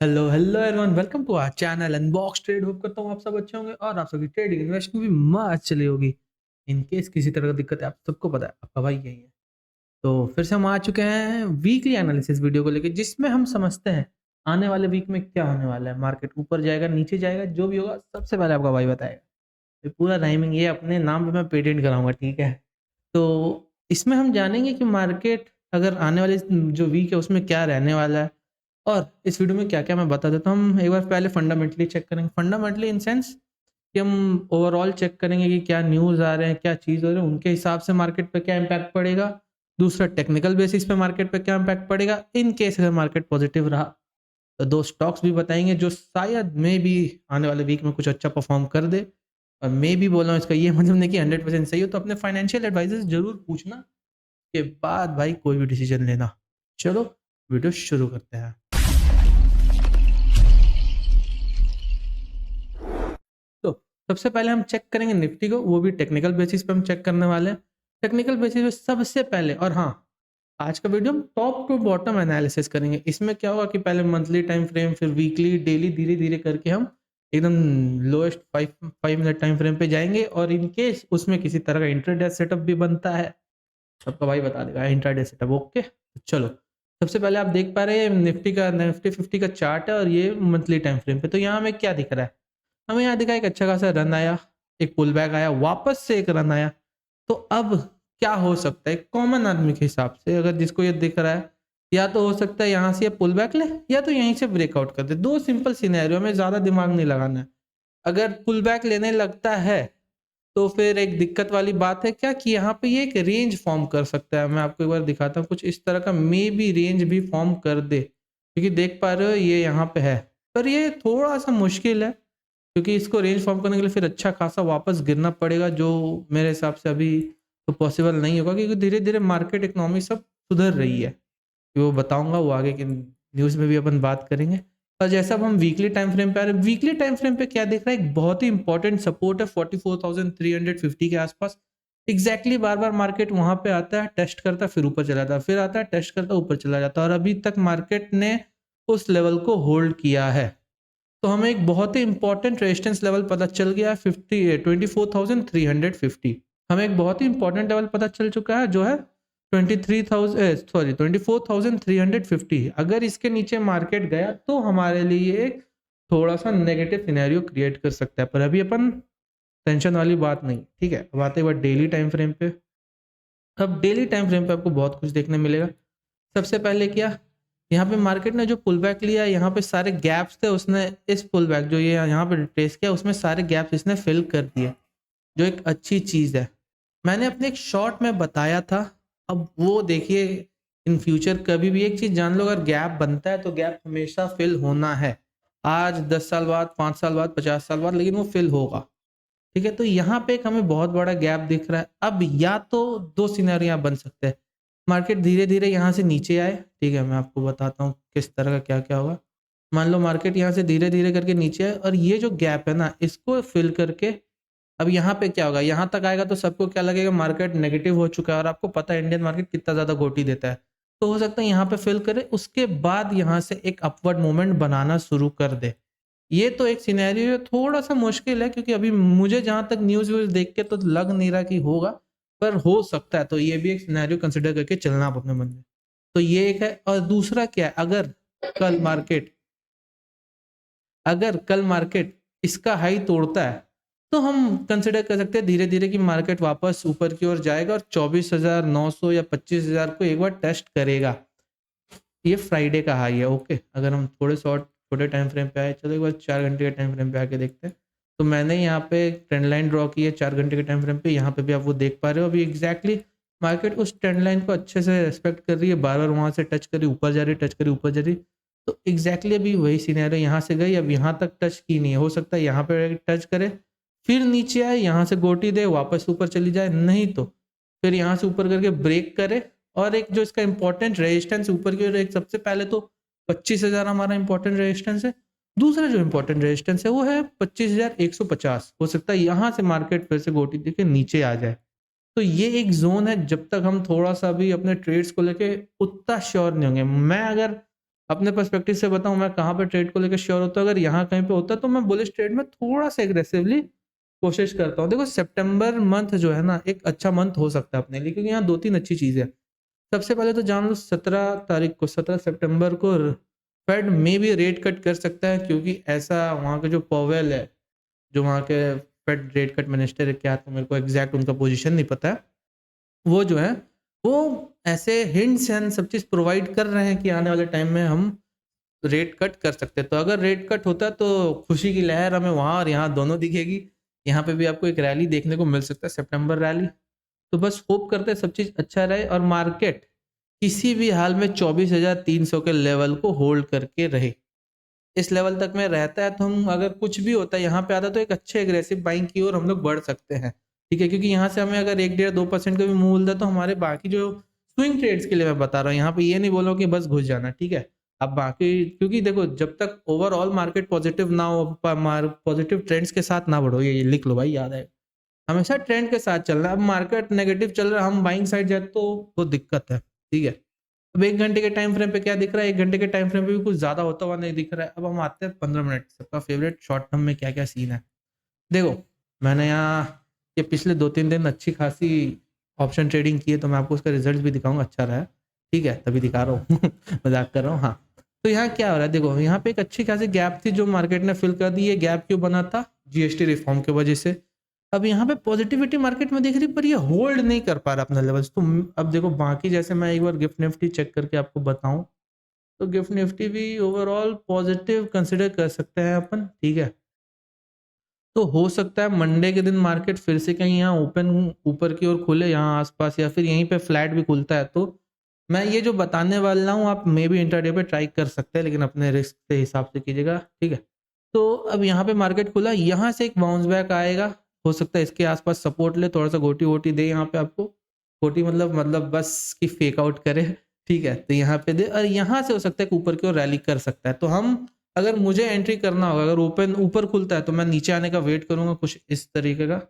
Hello hello everyone, welcome to our channel Unbox Trade. Hope करता हूँ आप सब अच्छे होंगे और आप सबकी ट्रेडिंग इन्वेस्टिंग भी मस्त चली होगी। इन केस किसी तरह का दिक्कत है, आप सबको पता है आपका भाई यही है। तो फिर से हम आ चुके हैं वीकली एनालिसिस वीडियो को लेके, जिसमें हम समझते हैं आने वाले वीक में क्या होने वाला है। मार्केट ऊपर जाएगा नीचे जाएगा, जो भी होगा सबसे पहले आपका भाई बताएगा। ये पूरा राइमिंग ये अपने नाम पे मैं पेटेंट कराऊंगा, ठीक है। तो इसमें हम जानेंगे कि मार्केट अगर आने वाले जो वीक है उसमें क्या रहने वाला है। और इस वीडियो में क्या-क्या मैं बता देता हूँ। हम एक बार पहले फंडामेंटली चेक करेंगे। फंडामेंटली इन सेंस कि हम ओवरऑल चेक करेंगे कि क्या न्यूज़ आ रहे हैं, क्या चीज़ हो रही है, उनके हिसाब से मार्केट पे क्या इम्पैक्ट पड़ेगा। दूसरा टेक्निकल बेसिस पे मार्केट पे क्या इम्पैक्ट पड़ेगा। इन केस अगर मार्केट पॉजिटिव रहा, तो 2 स्टॉक्स भी बताएँगे जो शायद मेबी आने वाले वीक में कुछ अच्छा परफ़ॉर्म कर दे। और मेबी बोल रहा हूँ इसका ये मतलब नहीं कि 100% सही हो, तो अपने फाइनेंशियल एडवाइज़र से ज़रूर पूछना, के बाद भाई कोई भी डिसीज़न लेना। चलो वीडियो शुरू करते हैं। तो सबसे पहले हम चेक करेंगे निफ्टी को, वो भी टेक्निकल बेसिस पे हम चेक करने वाले हैं। टेक्निकल बेसिस पे सबसे पहले, और हाँ, आज का वीडियो हम टॉप टू बॉटम एनालिसिस करेंगे। इसमें क्या होगा कि पहले मंथली टाइम फ्रेम, फिर वीकली, डेली, धीरे-धीरे करके हम एकदम लोएस्ट 5 मिनट टाइम फ्रेम पे जाएँगे। और इन केस उसमें किसी तरह का इंट्राडे सेटअप भी बनता है, सबका भाई बता देगा इंट्राडे सेटअप। ओके, तो चलो सबसे पहले आप देख पा रहे हैं निफ्टी 50 का चार्ट है और ये मंथली टाइम फ्रेम पे। तो यहाँ हमें क्या दिख रहा है? हमें यहाँ दिखा एक अच्छा खासा रन आया, एक पुल बैक आया, वापस से एक रन आया। तो अब क्या हो सकता है कॉमन आदमी के हिसाब से, अगर जिसको ये दिख रहा है, या तो हो सकता है यहाँ से ये पुल बैक ले, या तो यहीं से ब्रेकआउट कर दे। 2 सिंपल सिनेरियो में, ज़्यादा दिमाग नहीं लगाना है। अगर पुल बैक लेने लगता है, तो फिर एक दिक्कत वाली बात है क्या कि यहाँ पे ये एक रेंज फ़ॉर्म कर सकता है। मैं आपको एक बार दिखाता हूँ, कुछ इस तरह का मेबी रेंज भी फ़ॉर्म कर दे। क्योंकि देख पा रहे हो ये यहाँ पे है, पर ये थोड़ा-सा मुश्किल है। क्योंकि इसको रेंज फ़ॉर्म करने के लिए फिर अच्छा खासा वापस गिरना पड़ेगा, जो मेरे हिसाब से अभी तो पॉसिबल नहीं होगा, क्योंकि धीरे-धीरे मार्केट इकोनॉमी सब सुधर रही है। वो बताऊँगा, वो आगे के न्यूज़ में भी अपन बात करेंगे। और जैसा अब हम वीकली टाइम फ्रेम पे आ रहे हैं, वीकली टाइम फ्रेम पे क्या दिख रहा है, एक बहुत ही इंपॉर्टेंट सपोर्ट है 44,350 के आसपास। एग्ज़ैक्टली बार-बार मार्केट वहाँ पे आता है, टेस्ट करता है, फिर ऊपर चला जाता है, फिर आता है, टेस्ट करता है, ऊपर चला जाता है, और अभी तक मार्केट ने उस लेवल को होल्ड किया है। तो हमें एक बहुत ही इंपॉर्टेंट रेजिस्टेंस लेवल पता चल गया है, 24,350। हमें एक बहुत ही इंपॉर्टेंट लेवल पता चल चुका है, जो है 24,350। अगर इसके नीचे मार्केट गया तो हमारे लिए एक थोड़ा-सा नेगेटिव सिनेरियो क्रिएट कर सकता है, पर अभी अपन टेंशन वाली बात नहीं, ठीक है? अब आते हैं एक बार डेली टाइम फ्रेम पे। अब डेली टाइम फ्रेम पे आपको बहुत कुछ देखने मिलेगा। सबसे पहले क्या, यहाँ पे मार्केट ने जो पुल बैक लिया, यहाँ पे सारे गैप्स थे, उसने इस पुल बैक जो ये यहाँ पे ट्रेस किया, उसमें सारे गैप्स इसने फिल कर दिए, जो एक अच्छी चीज़ है। मैंने अपने एक शॉर्ट में बताया था, अब वो देखिए, इन फ्यूचर कभी भी एक चीज़ जान लो, अगर गैप बनता है तो गैप हमेशा फिल होना है। आज 10 साल बाद, 5 साल बाद, 50 साल बाद, लेकिन वो फिल होगा। ठीक है? तो यहाँ पे एक हमें बहुत बड़ा गैप दिख रहा है। अब या तो 2 सिनेरियो यहाँ बन सकते हैं। मार्केट धीरे-धीरे यहाँ से नीचे आए, ठीक है? मैं आपको बताता हूँ किस तरह का क्या-क्या होगा। मान लो मार्केट यहाँ से धीरे-धीरे करके नीचे आए और ये जो गैप है ना, इसको फिल करके अब यहाँ पे क्या होगा, यहाँ तक आएगा तो सबको क्या लगेगा, मार्केट नेगेटिव हो चुका है, और आपको पता है इंडियन मार्केट कितना ज़्यादा गोटी देता है। तो हो सकता है यहाँ पे फिल करे, उसके बाद यहाँ से एक अपवर्ड मूवमेंट बनाना शुरू कर दे। ये तो एक सिनेरियो थोड़ा-सा मुश्किल है, क्योंकि अभी मुझे जहाँ तक न्यूज़-व्यूज़ देख के तो लग नहीं रहा कि होगा, पर हो सकता है। तो ये भी एक सिनेरियो कंसिडर करके चलना आप अपने मन में। तो ये एक है, और दूसरा क्या है, कल मार्केट अगर कल मार्केट इसका हाई तोड़ता है, तो हम कंसिडर कर सकते हैं धीरे-धीरे कि मार्केट वापस ऊपर की ओर जाएगा और 24,900 या 25,000 को एक बार टेस्ट करेगा। ये फ्राइडे का हाई है, ओके। अगर हम छोटे टाइम फ्रेम पे आए, चलो एक बार 4 घंटे के टाइम फ्रेम पे आके देखते हैं। तो मैंने यहाँ पे ट्रेंड लाइन ड्रॉ की है 4 घंटे के टाइम फ्रेम पे, यहाँ पे भी आप वो देख पा रहे हो। अभी एग्ज़ैक्टली मार्केट उस ट्रेंड लाइन को अच्छे से रिस्पेक्ट कर रही है, बार-बार वहाँ से टच करी, ऊपर जा रही है, टच करी, ऊपर जा रही है। तो एग्ज़ैक्टली अभी वही सिनेरियो, यहाँ से गई, अब यहाँ तक टच की नहीं है। हो सकता है यहाँ पे टच करे, फिर नीचे आए, यहाँ से गोटी दे, वापस ऊपर चली जाए, नहीं तो फिर यहाँ से ऊपर करके ब्रेक करे। और एक जो इसका इम्पोर्टेंट रेजिस्टेंस ऊपर की ओर, एक सबसे पहले तो 25,000 हमारा इम्पोर्टेंट रेजिस्टेंस है। दूसरा जो इम्पोर्टेंट रेजिस्टेंस है वो है 25,150। हो सकता है यहाँ से मार्केट फिर से गोटी देके नीचे आ जाए। तो ये एक ज़ोन है, जब तक हम थोड़ा-सा भी अपने ट्रेड्स को लेके उतना श्योर नहीं होंगे। मैं अगर अपने पर्सपेक्टिव से बताऊँ मैं कहाँ पे ट्रेड को लेकर श्योर होता हूँ, अगर यहाँ कहीं पे होता है तो मैं बुलिश ट्रेड में थोड़ा-सा एग्रेसिवली कोशिश करता हूँ। देखो सितंबर मंथ जो है ना एक अच्छा मंथ हो सकता है अपने लिए, क्योंकि यहाँ 2-3 अच्छी चीज़ें हैं। सबसे पहले तो जान लो 17 तारीख को 17 सितंबर को Fed may be rate cut कर सकता है, क्योंकि ऐसा वहाँ के जो पॉवेल है, जो वहाँ के फेड रेट कट मिनिस्टर है, क्या तो मेरे को एग्ज़ैक्ट उनका पोज़ीशन नहीं पता है। वो जो है, वो ऐसे हिंट्स एंड सब चीज़ प्रोवाइड कर रहे हैं कि आने वाले टाइम में हम रेट कट कर सकते हैं। तो अगर रेट कट होता है तो खुशी की लहर हमें वहाँ और यहाँ दोनों दिखेगी। यहाँ पे भी आपको एक रैली देखने को मिल सकता है, सितंबर रैली। तो बस होप करते हैं सब चीज़ अच्छा रहे और मार्केट किसी भी हाल में 24,300 के लेवल को होल्ड करके रहे। इस लेवल तक में रहता है तो हम, अगर कुछ भी होता है यहाँ पे आता है, तो एक अच्छे एग्रेसिव बाइंग की ओर हम लोग बढ़ सकते हैं। ठीक है? क्योंकि यहाँ से हमें अगर 1 डेढ़ 2% का भी मूव मिलता है तो हमारे बाकी जो स्विंग ट्रेड्स के लिए मैं बता रहा हूँ, यहाँ पे ये नहीं बोल रहा हूँ कि बस घुस जाना, ठीक है? अब बाकी, क्योंकि देखो जब तक ओवरऑल मार्केट पॉजिटिव ना हो, पॉजिटिव ट्रेंड्स के साथ ना बढ़ो, ये लिख लो भाई, याद है। हमेशा ट्रेंड के साथ चलना है। अब मार्केट नेगेटिव चल रहा है, हम बाइंग साइड जाए तो दिक्कत है, ठीक है? अब 1 घंटे के टाइम फ्रेम पे क्या दिख रहा है? 1 घंटे के टाइम फ्रेम पे भी कुछ ज़्यादा होता हुआ नहीं दिख रहा है। अब हम आते हैं 15 मिनट, सबका फेवरेट शॉर्ट टर्म में क्या-क्या सीन है। देखो, मैंने यहाँ ये पिछले 2-3 दिन अच्छी खासी ऑप्शन ट्रेडिंग की है, तो मैं आपको उसका रिज़ल्ट भी दिखाऊँगा, अच्छा रहा है। ठीक है? तभी दिखा रहा हूँ, मज़ाक कर रहा हूँ, हाँ। तो यहाँ क्या हो रहा है? देखो, यहाँ पे एक अच्छी खासी गैप थी जो मार्केट ने फिल कर दी। ये गैप क्यों बना था? जीएसटी रिफ़ॉर्म की वजह से। अब यहाँ पे पॉजिटिविटी मार्केट में दिख रही है, पर ये होल्ड नहीं कर पा रहा अपना लेवल्स। तो अब देखो बाकी, जैसे मैं एक बार गिफ्ट निफ्टी चेक करके आपको बताऊँ, तो गिफ्ट निफ्टी भी ओवरऑल पॉजिटिव कंसीडर कर सकते हैं अपन, ठीक है? तो हो सकता है मंडे के दिन मार्केट फिर से कहीं यहाँ ओपन ऊपर की ओर खुले यहाँ आस-पास, या फिर यहीं पे फ्लैट भी खुलता है, तो मैं ये जो बताने वाला हूँ आप मे बी इंट्राडे पे ट्राई कर सकते हैं, लेकिन अपने रिस्क के हिसाब से कीजिएगा, ठीक है? तो अब यहाँ पे मार्केट खुला, यहाँ से एक बाउंस बैक आएगा, हो सकता है इसके आस-पास सपोर्ट ले, थोड़ा-सा गोटी-वोटी दे यहाँ पे आपको। गोटी मतलब बस कि फेक आउट करे, ठीक है? तो यहाँ पे दे और यहाँ से हो सकता है कि ऊपर की ओर रैली कर सकता है। तो हम, अगर मुझे एंट्री करना होगा, अगर ओपन ऊपर खुलता है तो मैं नीचे आने का वेट करूँगा कुछ इस तरीके का,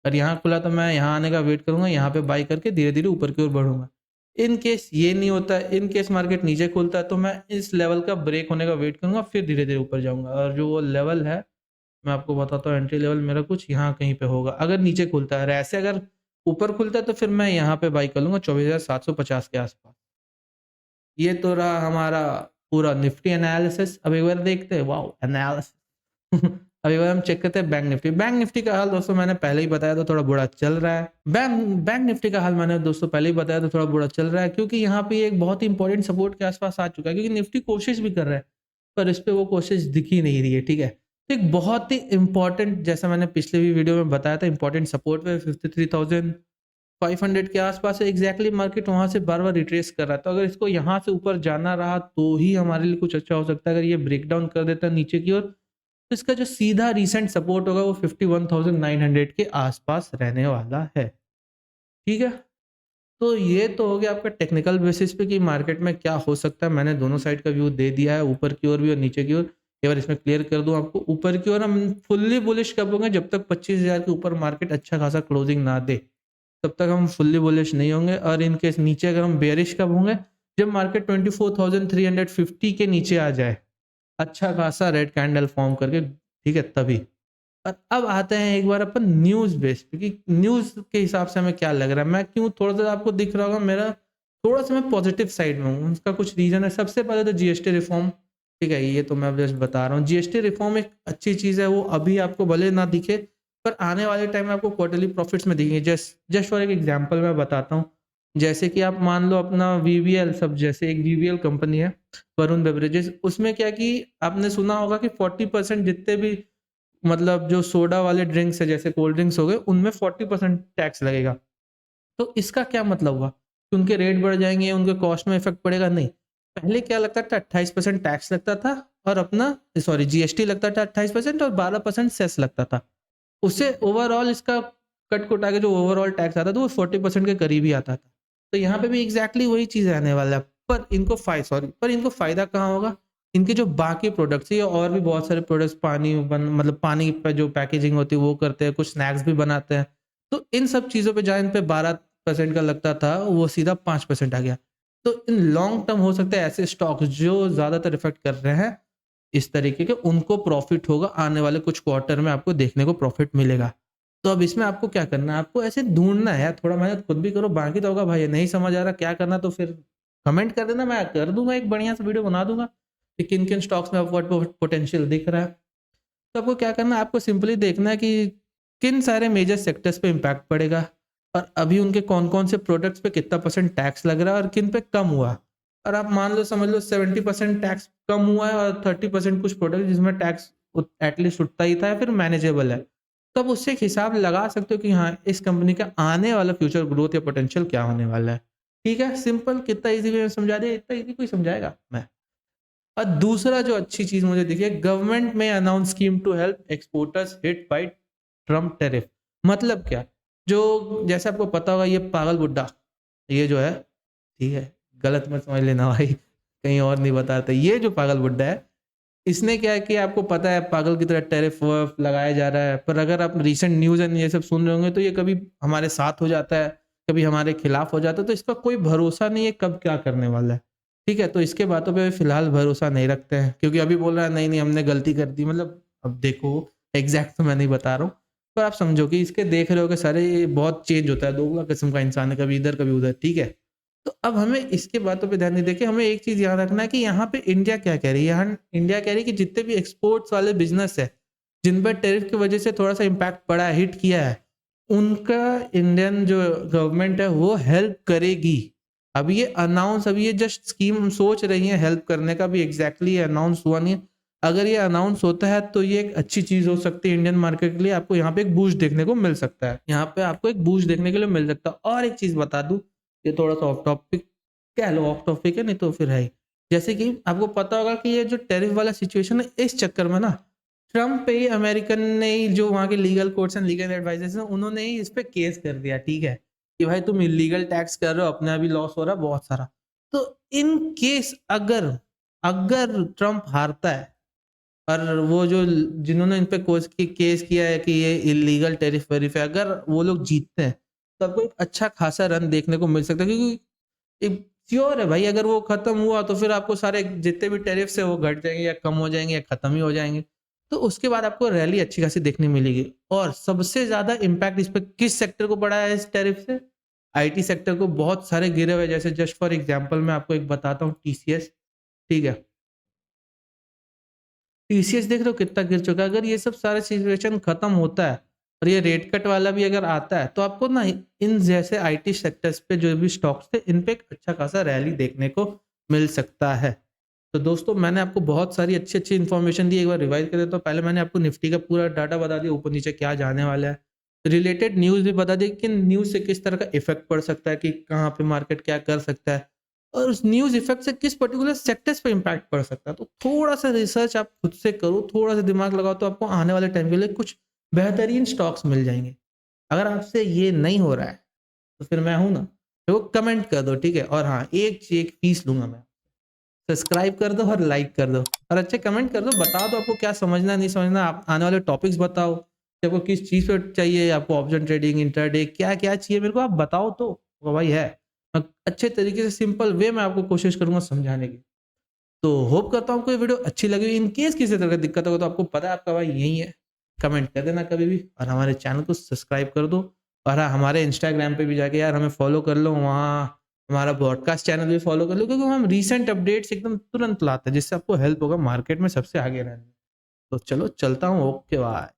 और यहाँ खुला तो मैं यहाँ आने का वेट करूँगा, यहाँ पे बाय करके धीरे-धीरे ऊपर की ओर बढ़ूँगा। इन केस ये नहीं होता है, इन केस मार्केट नीचे खुलता है, तो मैं इस लेवल का ब्रेक होने का वेट करूँगा, फिर धीरे-धीरे ऊपर जाऊँगा, और जो वो लेवल है, मैं आपको बताता हूँ, एंट्री लेवल मेरा कुछ यहाँ कहीं पे होगा, अगर नीचे खुलता है। और ऐसे अगर ऊपर खुलता है तो फिर मैं यहाँ पे बाय कर लूँगा 24,750 के आस-पास। ये तो रहा हमारा पूरा निफ्टी एनालिसिस। अब एक बार देखते हैं, वाओ! एनालिसिस। अब एक बार हम चेक करते हैं बैंक निफ्टी। बैंक निफ्टी का हाल दोस्तों मैंने पहले ही बताया था, थोड़ा बुरा चल रहा है। बैंक बैंक निफ्टी का हाल मैंने दोस्तों पहले ही बताया था, थोड़ा बुरा चल रहा है, क्योंकि यहाँ पे एक बहुत ही इंपॉर्टेंट सपोर्ट के आस-पास आ चुका है, क्योंकि निफ्टी कोशिश भी कर रहा है, पर इस पे वो कोशिश दिख ही नहीं रही है, ठीक है? तो एक बहुत ही इंपॉर्टेंट, जैसा मैंने पिछले भी वीडियो में बताया था, इंपॉर्टेंट सपोर्ट पे 53,500 के आस-पास है एग्ज़ैक्टली, मार्केट वहाँ से बार-बार रिट्रेस कर रहा है। तो अगर इसको यहाँ से ऊपर जाना रहा तो ही हमारे लिए कुछ अच्छा हो सकता है। अगर ये ब्रेकडाउन कर देता है नीचे की ओर, तो इसका जो सीधा रीसेंट सपोर्ट होगा वो 51,900 के आस-पास रहने वाला है। ठीक है? तो ये तो हो गया आपका टेक्निकल बेसिस पे कि मार्केट में क्या हो सकता है। मैंने दोनों साइड का व्यू दे दिया है, ऊपर की ओर भी और नीचे की ओर। एक बार इसमें क्लियर कर दूँ आपको, ऊपर की ओर हम फुल्ली बुलिश कब होंगे? जब तक 25,000 के ऊपर मार्केट अच्छा खासा क्लोजिंग ना दे, तब तक हम फुल्ली बुलिश नहीं होंगे। और इन केस नीचे अगर हम बेयरिश कब होंगे? जब मार्केट 24,350 के नीचे आ जाए, अच्छा खासा रेड कैंडल फॉर्म करके, ठीक है? तभी। और अब आते हैं एक बार अपन न्यूज़ बेस पे, कि न्यूज़ के हिसाब से हमें क्या लग रहा है। मैं क्यों, थोड़ा-सा आपको दिख रहा होगा मेरा, थोड़ा-सा मैं पॉजिटिव साइड में हूँ। उसका कुछ रीज़न है। सबसे पहले तो जीएसटी रिफ़ॉर्म, ठीक है? ये तो मैं जस्ट बता रहा हूँ। जीएसटी रिफ़ॉर्म एक अच्छी चीज़ है, वो अभी आपको भले ना दिखे, पर आने वाले टाइम में आपको क्वार्टरली प्रॉफिट्स में दिखेंगे। जस्ट फॉर एक एग्ज़ाम्पल मैं बताता हूँ। जैसे कि आप मान लो अपना वीवीएल, सब जैसे एक वीवीएल कंपनी है, वरुण बेवरेजेस, उसमें क्या कि आपने सुना होगा कि 40% जितने भी, मतलब जो सोडा वाले ड्रिंक्स है, जैसे कोल्ड ड्रिंक्स हो गए, उनमें 40% टैक्स लगेगा। तो इसका क्या मतलब हुआ? कि उनके रेट बढ़ जाएँगे, उनके कॉस्ट में इफ़ेक्ट पड़ेगा? नहीं। पहले क्या लगता था, 28% टैक्स लगता था, और अपना सॉरी जीएसटी लगता था 28% और 12% सेस लगता था। उससे ओवरऑल इसका कट-कुटा के जो ओवरऑल टैक्स आता था वो 40% के करीब ही आता था। तो यहाँ पे भी एग्ज़ैक्टली वही चीज़ रहने वाला है। पर इनको फ़ायदा कहाँ होगा? इनके जो बाकी प्रोडक्ट्स हैं, ये और भी बहुत सारे प्रोडक्ट्स, पानी मतलब पानी पे जो पैकेजिंग होती है वो करते हैं, कुछ स्नैक्स भी बनाते हैं। तो इन सब चीज़ों पे जहाँ इन पे 12% का लगता था, वो सीधा 5% आ गया। तो इन लॉन्ग टर्म हो सकता है ऐसे स्टॉक्स जो ज़्यादातर इफ़ेक्ट कर रहे हैं इस तरीके के, उनको प्रॉफ़िट होगा आने वाले कुछ क्वार्टर में, आपको देखने को प्रॉफ़िट मिलेगा। तो अब इसमें आपको क्या करना है, आपको ऐसे ढूँढना है यार, थोड़ा मेहनत खुद भी करो, बाकी तो होगा भाई, नहीं समझ आ रहा क्या करना तो फिर कमेंट कर देना, मैं कर दूँगा एक बढ़िया सा वीडियो बना दूँगा कि किन-किन स्टॉक्स में अपवर्ड पोटेंशियल दिख रहा है। तो आपको क्या करना है, आपको सिंपली देखना है कि किन सारे मेजर सेक्टर्स पे इम्पैक्ट पड़ेगा और अभी उनके कौन-कौन से प्रोडक्ट्स पे कितना परसेंट टैक्स लग रहा है और किन पे कम हुआ। और आप मान लो समझ लो 70% टैक्स कम हुआ है और 30% कुछ प्रोडक्ट जिसमें टैक्स एटलीस्ट उतना ही था या फिर मैनेजेबल है। तो आप उससे एक हिसाब लगा सकते हो कि हाँ, इस कंपनी का आने वाला फ्यूचर ग्रोथ या पोटेंशियल क्या होने वाला है। ठीक है? सिंपल, कितना ईज़ी वे में समझा दिया, इतना ईज़ी कोई समझाएगा? मैं। और दूसरा जो अच्छी चीज़ मुझे दिखी है, गवर्नमेंट में announce scheme to help exporters hit by Trump tariff. मतलब क्या? जो जैसे आपको पता होगा ये पागल बुड्ढा, ये जो है, ठीक है? गलत मत समझ लेना भाई, कहीं और नहीं बताते। ये जो पागल बुड्ढा है, इसने क्या है कि आपको पता है पागल की तरह टैरिफ वर्फ लगाया जा रहा है, पर अगर आप रीसेंट न्यूज़ एंड ये सब सुन रहे होंगे तो ये कभी हमारे साथ हो जाता है, कभी हमारे खिलाफ हो जाता है, तो इसका कोई भरोसा नहीं है कब क्या करने वाला है। ठीक है? तो इसके बातों पे फिलहाल भरोसा नहीं रखते हैं, क्योंकि अभी बोल रहा है नहीं, नहीं हमने गलती कर दी, मतलब अब देखो एग्ज़ैक्ट तो मैं नहीं बता रहा हूँ, पर आप समझो कि इसके देख रहे हो कि सारे ये बहुत चेंज होता है, दोगला किस्म का इंसान है, कभी इधर कभी उधर, ठीक है? तो अब हमें इसकी बातों पे ध्यान नहीं देके हमें एक चीज़ याद रखना है कि यहाँ पे इंडिया क्या कह रही है। यहाँ इंडिया कह रही है कि जितने भी एक्सपोर्ट्स वाले बिज़नेस है, जिन पर टैरिफ की वज़ह से थोड़ा-सा इम्पैक्ट पड़ा है, हिट किया है, उनका इंडियन जो गवर्नमेंट है वो हेल्प करेगी। अभी ये जस्ट स्कीम सोच रही है हेल्प करने का, भी एग्ज़ैक्टली अनाउंस हुआ नहीं है। अगर ये अनाउंस होता है तो ये एक अच्छी चीज़ हो सकती है इंडियन मार्केट के लिए, आपको यहाँ पे एक बूस्ट देखने को मिल सकता है। यहाँ पे आपको एक बूस्ट देखने के लिए मिल सकता है। और एक चीज़ बता दूँ, ये थोड़ा-सा ऑफ टॉपिक कह लो, ऑफ टॉपिक है नहीं तो फिर है ही। जैसे कि आपको पता होगा कि ये जो टैरिफ वाला सिचुएशन है, इस चक्कर में ना ट्रम्प पे ही, अमेरिकन ने ही, जो वहाँ के legal courts and legal advisers हैं, उन्होंने ही इस पे केस कर दिया, ठीक है? कि भाई तुम इल्लीगल टैक्स कर रहे हो, अपना भी लॉस हो रहा है बहुत सारा। तो इन केस अगर अगर ट्रम्प हारता है और वो जो जिन्होंने इन पे केस किया है कि ये इल्लीगल टैरिफ वेरिफ है, अगर वो लोग जीतते हैं, तो आपको एक अच्छा खासा रन देखने को मिल सकता है, क्योंकि एक श्योर है भाई, अगर वो खत्म हुआ तो फिर आपको सारे जितने भी टैरिफ्स है वो घट जाएँगे या कम हो जाएँगे या खत्म ही हो जाएँगे। तो उसके बाद आपको रैली अच्छी खासी देखने मिलेगी। और सबसे ज़्यादा इम्पैक्ट इस पे किस सेक्टर को पड़ा है इस टैरिफ से? आईटी सेक्टर को बहुत सारे गिरे हुए हैं। जैसे जस्ट फॉर एग्ज़ाम्पल मैं आपको एक बताता हूँ, टीसीएस, ठीक है? टीसीएस देख रहे हो कितना गिर चुका है। अगर ये सब सारा सिचुएशन खत्म होता है और ये रेट कट वाला भी अगर आता है, तो आपको ना इन जैसे आईटी सेक्टर्स पे जो भी स्टॉक्स थे, इन पे एक अच्छा खासा रैली देखने को मिल सकता है। तो दोस्तों, मैंने आपको बहुत सारी अच्छी-अच्छी इन्फॉर्मेशन दी, एक बार रिवाइज़ कर देता हूँ। पहले मैंने आपको निफ्टी का पूरा डाटा बता दिया, ऊपर-नीचे क्या जाने वाला है। रिलेटेड न्यूज़ भी बता दी कि न्यूज़ से किस तरह का इफ़ेक्ट पड़ सकता है, कि कहाँ पे मार्केट क्या कर सकता है और उस न्यूज़ इफ़ेक्ट से किस पर्टिकुलर सेक्टर्स पे इम्पैक्ट पड़ सकता है। तो थोड़ा-सा रिसर्च आप खुद से करो, थोड़ा-सा दिमाग लगाओ, तो आपको आने वाले टाइम के लिए कुछ बेहतरीन स्टॉक्स मिल जाएँगे। अगर आपसे ये नहीं हो रहा है, तो फिर मैं हूँ ना, तो कमेंट कर दो, ठीक है? और हाँ, एक फीस लूँगा मैं। सब्सक्राइब कर दो और लाइक कर दो और अच्छे कमेंट कर दो, बता दो आपको क्या समझना नहीं समझना, आप आने वाले टॉपिक्स बताओ कि आपको किस चीज़ पे चाहिए, आपको ऑप्शन ट्रेडिंग, इंट्राडे क्या-क्या चाहिए, मेरे को आप बताओ तो। वो भाई है। अच्छे तरीके से सिंपल वे में आपको कोशिश करूँगा समझाने की। तो होप करता हूँ आपको ये वीडियो अच्छी लगी। इन केस किसी तरह का दिक्कत होगा तो आपको पता है आपका भाई यही है, कमेंट कर देना कभी भी और हमारे चैनल को सब्सक्राइब कर दो। और हाँ, हमारे इंस्टाग्राम पे भी जाके यार हमें फॉलो कर लो, वहाँ हमारा ब्रॉडकास्ट चैनल भी फॉलो कर लो, क्योंकि हम रीसेंट अपडेट्स एकदम तुरंत लाते हैं, जिससे आपको हेल्प होगा मार्केट में सबसे आगे रहने में। तो चलो चलता हूँ, ओके बाय।